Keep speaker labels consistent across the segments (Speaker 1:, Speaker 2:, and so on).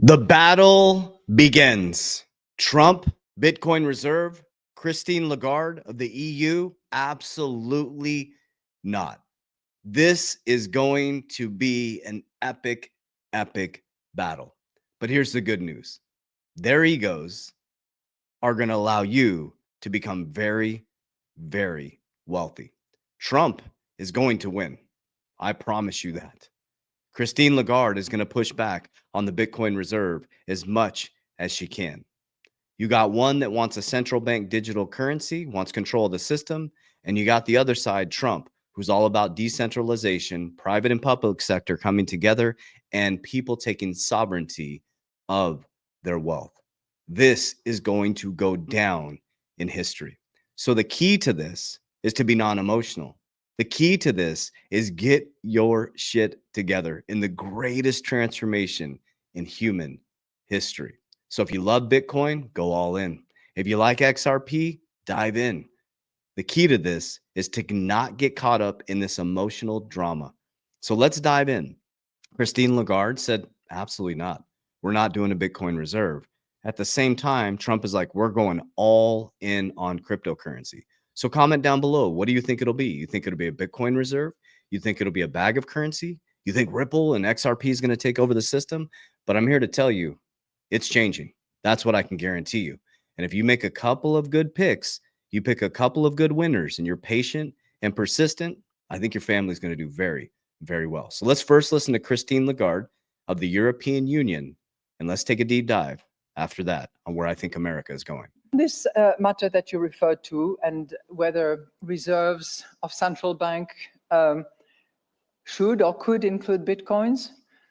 Speaker 1: The battle begins. Trump, Bitcoin Reserve, Christine Lagarde of the EU? Absolutely not. This is going to be an epic, epic battle. But here's the good news. Their egos are going to allow you to become very, very wealthy. Trump is going to win. I promise you that. Christine Lagarde is going to push back on the Bitcoin Reserve as much as she can. You got one that wants a central bank digital currency, wants control of the system, and you got the other side, Trump, who's all about decentralization, private and public sector coming together, and people taking sovereignty of their wealth. This is going to go down in history. So the key to this is to be non-emotional. The key to this is get your shit together in the greatest transformation in human history. So if you love Bitcoin, go all in. If you like XRP, dive in. The key to this is to not get caught up in this emotional drama. So let's dive in. Christine Lagarde said, absolutely not. We're not doing a Bitcoin reserve. At the same time, Trump is like, we're going all in on cryptocurrency. So comment down below. What do you think it'll be? You think it'll be a Bitcoin reserve? You think it'll be a bag of currency? You think Ripple and XRP is going to take over the system? But I'm here to tell you, it's changing. That's what I can guarantee you. And if you make a couple of good picks, you pick a couple of good winners, and you're patient and persistent, I think your family's going to do very, very well. So let's first listen to Christine Lagarde of the European Union, and let's take a deep dive after that on where I think America is going.
Speaker 2: This matter that you referred to, and whether reserves of central bank should or could include Bitcoins,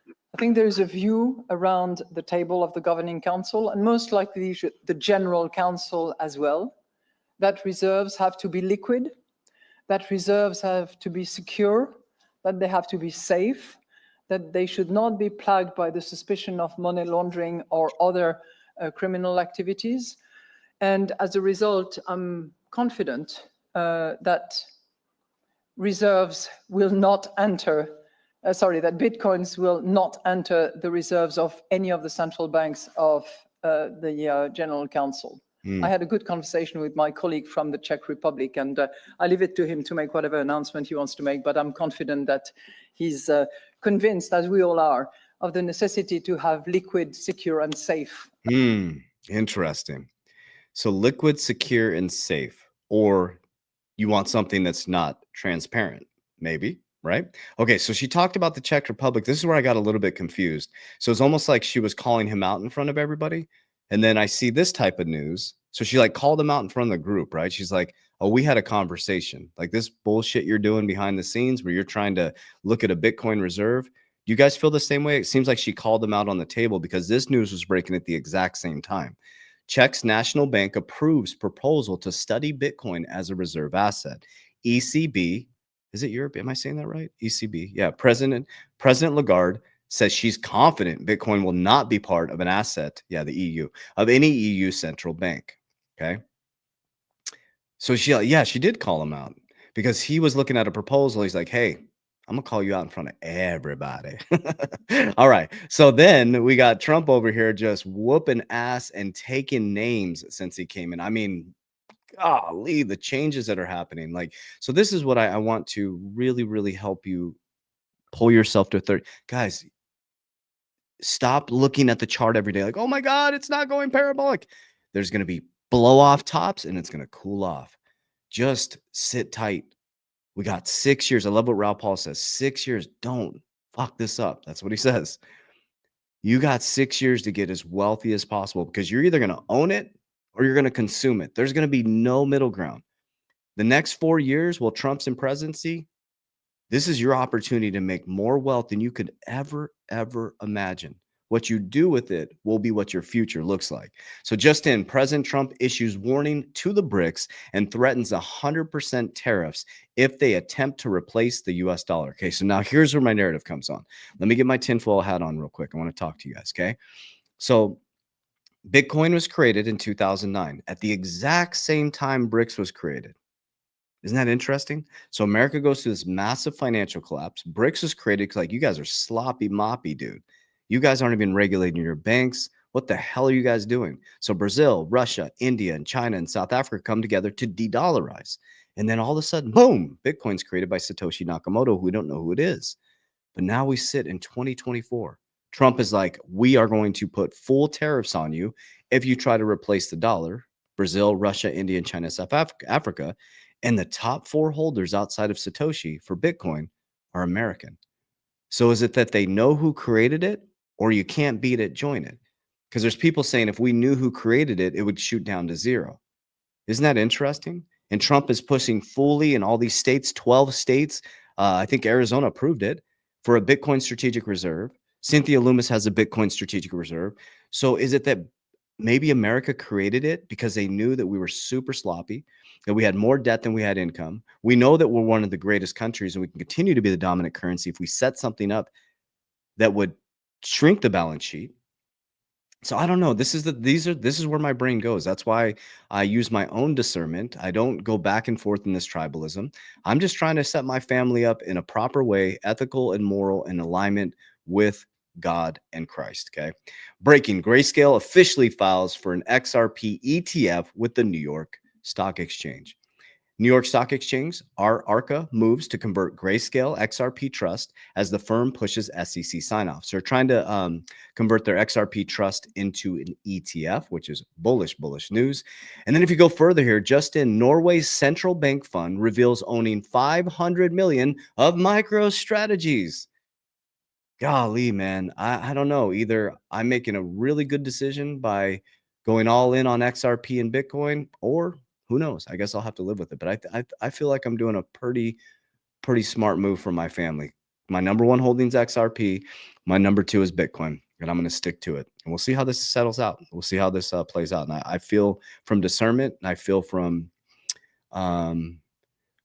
Speaker 2: I think there is a view around the table of the Governing Council, and most likely the General Council as well, that reserves have to be liquid, that reserves have to be secure, that they have to be safe, that they should not be plagued by the suspicion of money laundering or other criminal activities. And as a result, I'm confident that reserves will not enter, that Bitcoins will not enter the reserves of any of the central banks of the General Council. I had a good conversation with my colleague from the Czech Republic, and I leave it to him to make whatever announcement he wants to make, but I'm confident that he's convinced, as we all are, of the necessity to have liquid, secure, and safe.
Speaker 1: Interesting. So liquid, secure, and safe, or you want something that's not transparent, maybe, right? Okay, so she talked about the Czech Republic. This is where I got a little bit confused. So it's almost like she was calling him out in front of everybody. And then I see this type of news. So she like called him out in front of the group, right? She's like, oh, we had a conversation. Like this bullshit you're doing behind the scenes where you're trying to look at a Bitcoin reserve. Do you guys feel the same way? It seems like she called them out on the table because this news was breaking at the exact same time. Czech's national bank approves proposal to study Bitcoin as a reserve asset. ECB, is it Europe? Am I saying that right? ECB. Yeah. President Lagarde says she's confident Bitcoin will not be part of an asset. Yeah, the EU, of any EU central bank. Okay. So she did call him out because he was looking at a proposal. He's like, hey, I'm gonna call you out in front of everybody. All right. So then we got Trump over here just whooping ass and taking names since he came in. I mean, golly, the changes that are happening. Like, so this is what I want to really, really help you pull yourself to 30. Guys, stop looking at the chart every day like, oh my God, it's not going parabolic. There's going to be blow off tops and it's going to cool off. Just sit tight. We got 6 years. I love what Ralph Paul says. 6 years. Don't fuck this up. That's what he says. You got 6 years to get as wealthy as possible because you're either going to own it or you're going to consume it. There's going to be no middle ground. The next 4 years while Trump's in presidency, this is your opportunity to make more wealth than you could ever imagine. What you do with it will be what your future looks like. So just in, President Trump issues warning to the BRICS and threatens 100% tariffs if they attempt to replace the US dollar. Okay, so now here's where my narrative comes on. Let me get my tinfoil hat on real quick. I want to talk to you guys, okay? So Bitcoin was created in 2009 at the exact same time BRICS was created. Isn't that interesting? So America goes through this massive financial collapse. BRICS is created because like you guys are sloppy moppy, dude. You guys aren't even regulating your banks. What the hell are you guys doing? So Brazil, Russia, India, and China and South Africa come together to de-dollarize. And then all of a sudden, boom, Bitcoin's created by Satoshi Nakamoto, who we don't know who it is. But now we sit in 2024. Trump is like, we are going to put full tariffs on you if you try to replace the dollar. Brazil, Russia, India, and China, South Africa. And the top 4 holders outside of Satoshi for Bitcoin are American. So is it that they know who created it, or you can't beat it, join it? Because there's people saying if we knew who created it, it would shoot down to zero. Isn't that interesting? And Trump is pushing fully in all these states, 12 states. I think Arizona approved it for a Bitcoin strategic reserve. Cynthia Loomis has a Bitcoin strategic reserve. So is it that maybe America created it because they knew that we were super sloppy, that we had more debt than we had income? We know that we're one of the greatest countries and we can continue to be the dominant currency if we set something up that would shrink the balance sheet. So I don't know. This is where my brain goes. That's why I use my own discernment. I don't go back and forth in this tribalism. I'm just trying to set my family up in a proper way, ethical and moral, in alignment with God and Christ. Okay. Breaking: Grayscale officially files for an XRP ETF with the New York Stock Exchange. New York Stock Exchange, ARCA, moves to convert Grayscale XRP Trust as the firm pushes SEC sign-offs. They're trying to convert their XRP Trust into an ETF, which is bullish news. And then if you go further here, just in, Norway's central bank fund reveals owning 500 million of MicroStrategies. Golly, man, I don't know. Either I'm making a really good decision by going all in on XRP and Bitcoin, or who knows? I guess I'll have to live with it. But I feel like I'm doing a pretty smart move for my family. My number 1 holdings XRP. My number 2 is Bitcoin, and I'm going to stick to it. And we'll see how this settles out. We'll see how this plays out. And I feel from discernment, and I feel from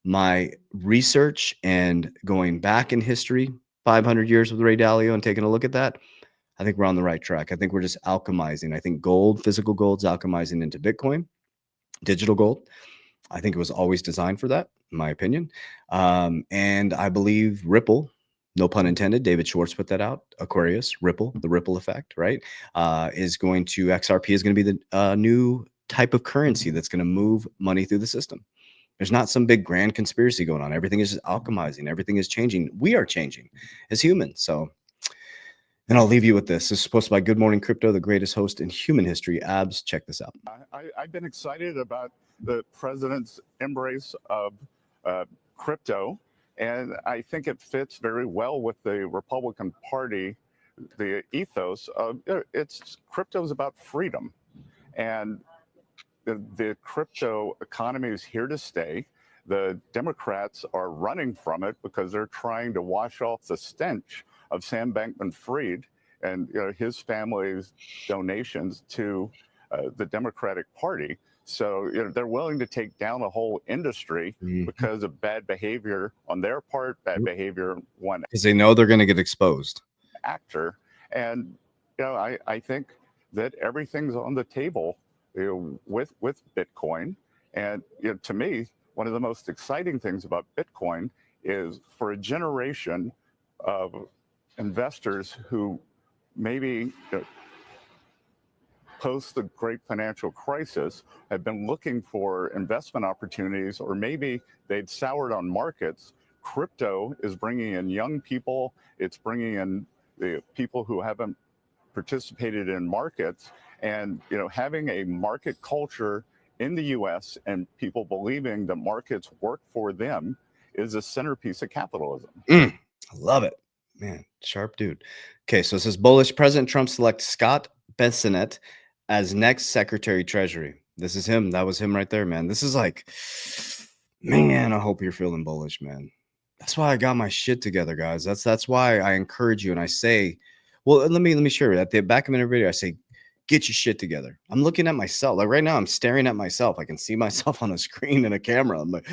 Speaker 1: my research and going back in history, 500 years with Ray Dalio, and taking a look at that, I think we're on the right track. I think we're just alchemizing. I think gold, physical gold's alchemizing into Bitcoin, digital gold. I think it was always designed for that, in my opinion. And I believe Ripple, no pun intended, David Schwartz put that out, Aquarius, Ripple, the ripple effect, right? XRP is going to be the new type of currency that's going to move money through the system. There's not some big grand conspiracy going on. Everything is just alchemizing. Everything is changing. We are changing as humans. So, and I'll leave you with this. This is supposed to be Good Morning Crypto, the greatest host in human history. Abs, check this out.
Speaker 3: I've been excited about the president's embrace of crypto, and I think it fits very well with the Republican Party, the ethos of crypto is about freedom, and the crypto economy is here to stay. The Democrats are running from it because they're trying to wash off the stench of Sam Bankman-Fried and his family's donations to the Democratic Party. So they're willing to take down the whole industry because of bad behavior on their part, bad behavior one
Speaker 1: because they know they're going to get exposed.
Speaker 3: Actor, and I think that everything's on the table with Bitcoin, and to me, one of the most exciting things about Bitcoin is for a generation of investors who maybe post the great financial crisis have been looking for investment opportunities, or maybe they'd soured on markets. Crypto is bringing in young people. It's bringing in the people who haven't participated in markets, and having a market culture in the US and people believing that markets work for them is a centerpiece of capitalism.
Speaker 1: I love it, man. Sharp dude. Okay, so it says bullish: President Trump selects Scott Bessent as next Secretary Treasury. This is him. That was him right there, man. This is like, man, I hope you're feeling bullish, man. That's why I got my shit together, guys. That's why I encourage you and I say, well, let me share it. At the back of my video, I say, get your shit together. I'm looking at myself. Like right now, I'm staring at myself. I can see myself on a screen and a camera. I'm like,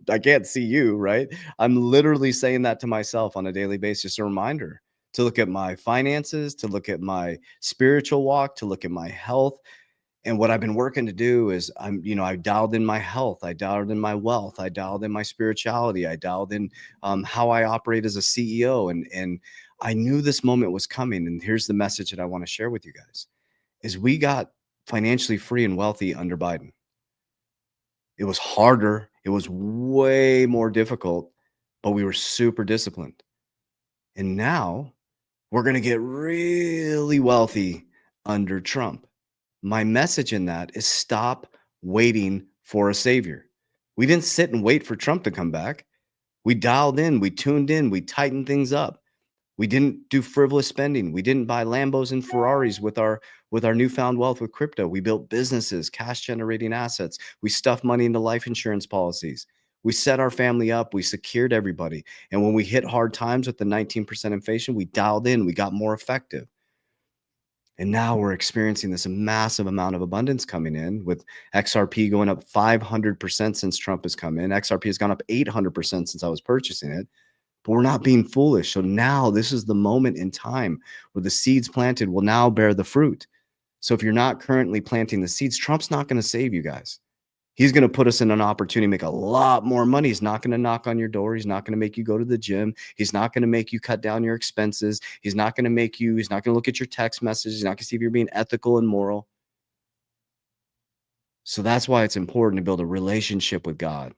Speaker 1: I can't see you, right? I'm literally saying that to myself on a daily basis. Just a reminder to look at my finances, to look at my spiritual walk, to look at my health. And what I've been working to do is I dialed in my health, I dialed in my wealth, I dialed in my spirituality, I dialed in how I operate as a CEO, and I knew this moment was coming. And here's the message that I want to share with you guys is we got financially free and wealthy under Biden. It was harder. It was way more difficult, but we were super disciplined. And now we're going to get really wealthy under Trump. My message in that is stop waiting for a savior. We didn't sit and wait for Trump to come back. We dialed in, we tuned in, we tightened things up. We didn't do frivolous spending. We didn't buy Lambos and Ferraris with our newfound wealth with crypto. We built businesses, cash generating assets. We stuffed money into life insurance policies. We set our family up. We secured everybody. And when we hit hard times with the 19% inflation, we dialed in. We got more effective. And now we're experiencing this massive amount of abundance coming in with XRP going up 500% since Trump has come in. XRP has gone up 800% since I was purchasing it. But we're not being foolish. So now this is the moment in time where the seeds planted will now bear the fruit. So if you're not currently planting the seeds, Trump's not going to save you guys. He's going to put us in an opportunity to make a lot more money. He's not going to knock on your door. He's not going to make you go to the gym. He's not going to make you cut down your expenses. He's not going to look at your text messages. He's not going to see if you're being ethical and moral. So that's why it's important to build a relationship with God.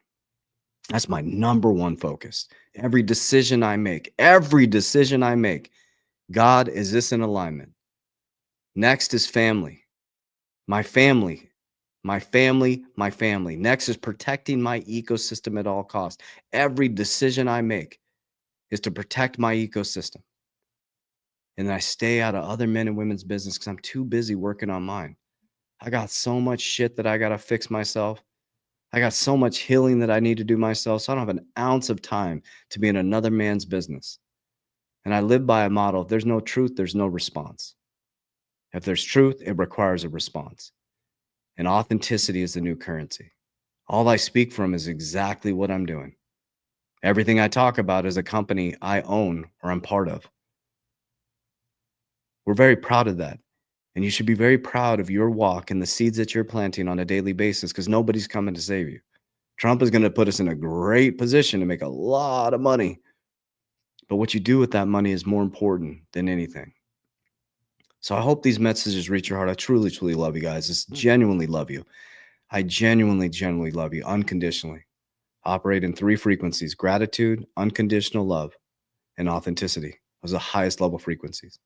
Speaker 1: That's my number one focus. Every decision I make, God, is this in alignment? Next is family. My family. Next is protecting my ecosystem at all costs. Every decision I make is to protect my ecosystem. And then I stay out of other men and women's business because I'm too busy working on mine. I got so much shit that I got to fix myself. I got so much healing that I need to do myself. So I don't have an ounce of time to be in another man's business. And I live by a model. If there's no truth, there's no response. If there's truth, it requires a response. And authenticity is the new currency. All I speak from is exactly what I'm doing. Everything I talk about is a company I own or I'm part of. We're very proud of that. And you should be very proud of your walk and the seeds that you're planting on a daily basis because nobody's coming to save you. Trump is going to put us in a great position to make a lot of money. But what you do with that money is more important than anything. So I hope these messages reach your heart. I truly, truly love you guys. I genuinely love you. I genuinely love you unconditionally. Operate in 3 frequencies: gratitude, unconditional love, and authenticity. Those are the highest level frequencies.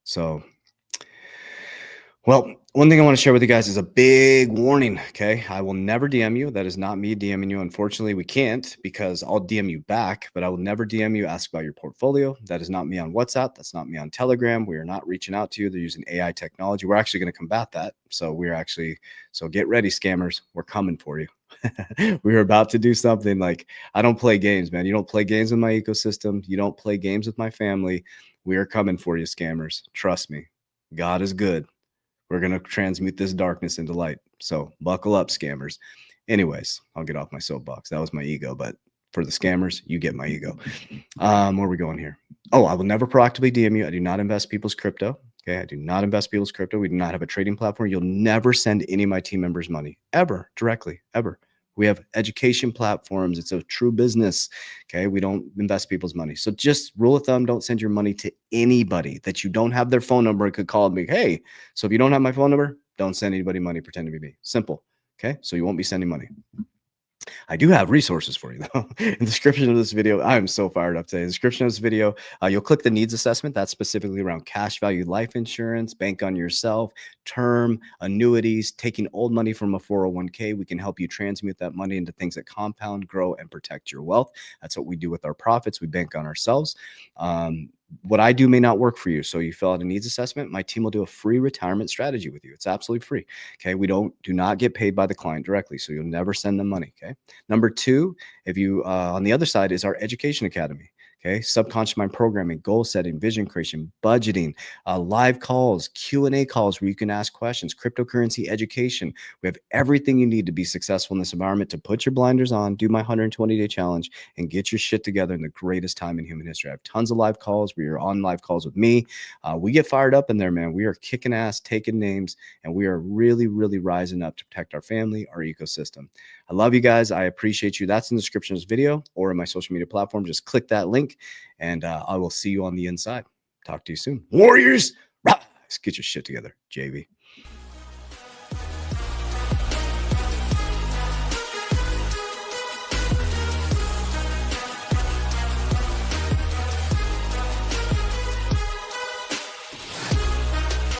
Speaker 1: So, well, one thing I want to share with you guys is a big warning, okay? I will never DM you. That is not me DMing you. Unfortunately, we can't because I'll DM you back, but I will never DM you, ask about your portfolio. That is not me on WhatsApp. That's not me on Telegram. We are not reaching out to you. They're using AI technology. We're actually going to combat that. So get ready, scammers. We're coming for you. We're about to do something like, I don't play games, man. You don't play games with my ecosystem. You don't play games with my family. We are coming for you, scammers. Trust me. God is good. We're going to transmute this darkness into light. So buckle up, scammers. Anyways, I'll get off my soapbox. That was my ego. But for the scammers, you get my ego. Where are we going here? Oh, I will never proactively DM you. I do not invest people's crypto. Okay. I do not invest people's crypto. We do not have a trading platform. You'll never send any of my team members money ever, directly, ever. We have education platforms. It's a true business. Okay. We don't invest people's money. So just rule of thumb, don't send your money to anybody that you don't have their phone number and could call me. Hey, so if you don't have my phone number, don't send anybody money pretending to be me. Simple. Okay. So you won't be sending money. I do have resources for you though. In the description of this video, I'm so fired up today. In the description of this video, you'll click the needs assessment. That's specifically around cash value life insurance, bank on yourself, term, annuities, taking old money from a 401k. We can help you transmute that money into things that compound, grow, and protect your wealth. That's what we do with our profits. We bank on ourselves. What I do may not work for you. So you fill out a needs assessment. My team will do a free retirement strategy with you. It's absolutely free. Okay. We do not get paid by the client directly. So you'll never send them money. Okay. Number 2, if you, on the other side is our education academy. Okay. Subconscious mind programming, goal setting, vision creation, budgeting, live calls, Q&A calls where you can ask questions, cryptocurrency education. We have everything you need to be successful in this environment, to put your blinders on, do my 120-day challenge, and get your shit together in the greatest time in human history. I have tons of live calls where you're on live calls with me. We get fired up in there, man. We are kicking ass, taking names, and we are really, really rising up to protect our family, our ecosystem. I love you guys. I appreciate you. That's in the description of this video or in my social media platform. Just click that link, and I will see you on the inside. Talk to you soon. Warriors, rise. Get your shit together, JV.